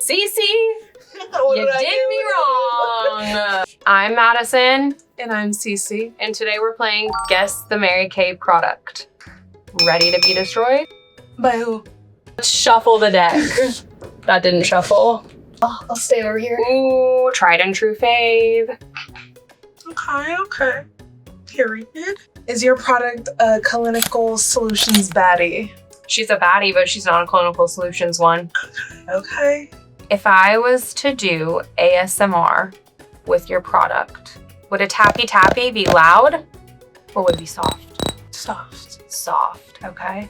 Cece, you did me wrong. I'm Madison. And I'm Cece. And today we're playing Guess the Mary Kay product. Ready to be destroyed? By who? Let's shuffle the deck. That didn't shuffle. Oh, I'll stay over here. Ooh, tried and true fave. Okay. Period. Is your product a clinical solutions baddie? She's a baddie, but she's not a clinical solutions one. Okay. If I was to do ASMR with your product, would a tappy tappy be loud or would it be soft? Soft. Soft, okay.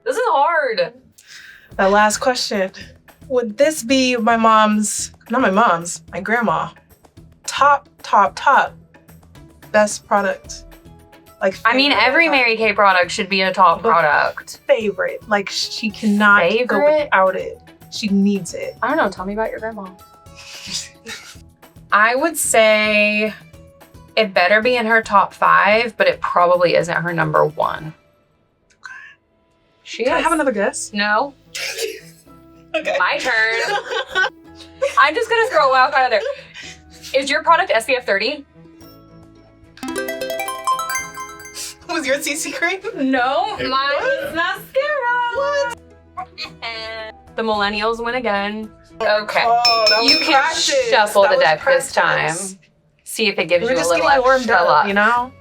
This is hard. That last question. Would this be my grandma, top best product? Like, I mean, every Mary Kay product should be a top product. Favorite. Like, she cannot go without it. She needs it. I don't know. Tell me about your grandma. I would say it better be in her top 5, but it probably isn't her number 1. Can I have another guess? No. Okay. My turn. I'm just gonna throw a wild card out there. Is your product SPF 30? Was your CC cream? No, mine is mascara. What? The millennials win again. Okay. Oh, that was you can practice. shuffle That the was deck practice. this time. See if it gives We're you a just little getting warmed extra up, luck. you know?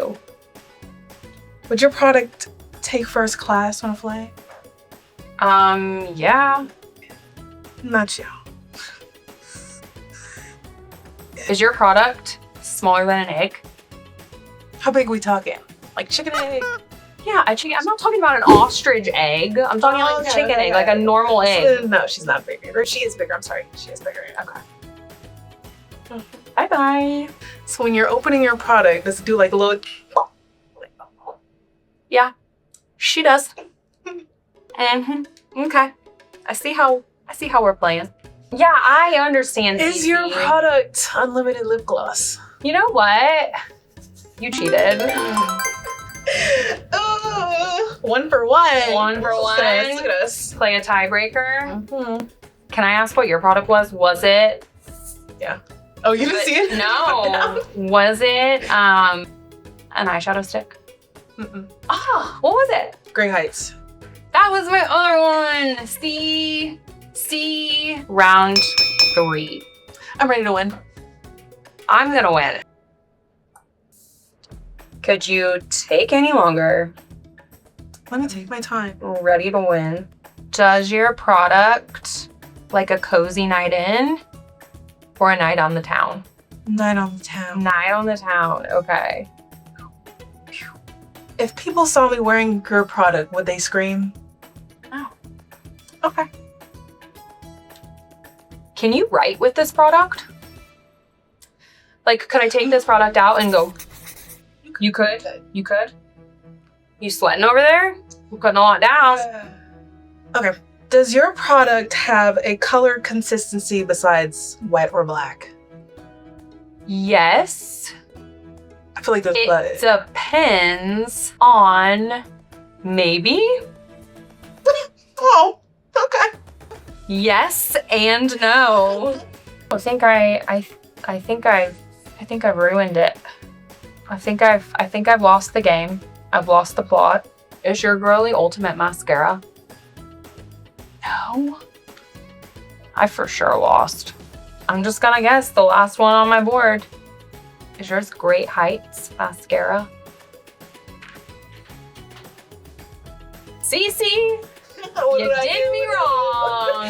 Oh. Would your product take first class on a flight? Yeah. Not you. Is your product smaller than an egg? How big are we talking? Like chicken and egg? Yeah, I'm not talking about an ostrich egg. I'm talking like a chicken egg, like a normal egg. No, she's not bigger. Or she is bigger. I'm sorry. She is bigger. Okay. Bye-bye. So when you're opening your product, does it do like a little... Yeah, she does. Okay. I see how we're playing. Yeah, I understand. Is your product unlimited lip gloss? You know what? You cheated. 1 for 1. 1 for 1. Look at us. Play a tiebreaker. Mm-hmm. Can I ask what your product was? Was it? Yeah. Oh, you didn't see it? No. Was it an eyeshadow stick? Mm-mm. Oh, what was it? Gray Heights. That was my other one. See, round 3. I'm ready to win. I'm gonna win. Could you take any longer? Let me take my time. Ready to win. Does your product like a cozy night in or a night on the town? Night on the town. Night on the town, okay. If people saw me wearing your product, would they scream? Oh. Okay. Can you write with this product? Like, could I take this product out and go? You could? You could? You sweating over there? We're putting a lot down. Okay. Does your product have a color consistency besides white or black? Yes. I feel like that's It depends on maybe. Oh, okay. Yes and no. I think I've ruined it. I think I've lost the game. I've lost the plot. Is your girly ultimate mascara? No. I for sure lost. I'm just gonna guess the last one on my board. Is yours Great Heights mascara? Cece, you did me wrong.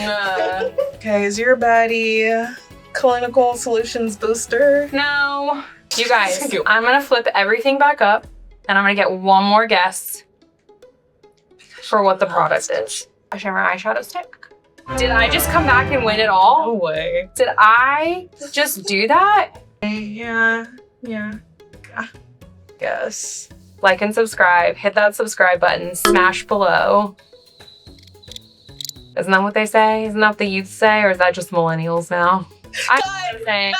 Okay, is your baddie clinical solutions booster? No. You guys, I'm gonna flip everything back up and I'm gonna get one more guess for what the product is. A shimmer eyeshadow stick. Did I just come back and win it all? No way. Did I just do that? Yeah. Yes. Like and subscribe. Hit that subscribe button. Smash below. Isn't that what they say? Isn't that what the youth say? Or is that just millennials now? I'm saying.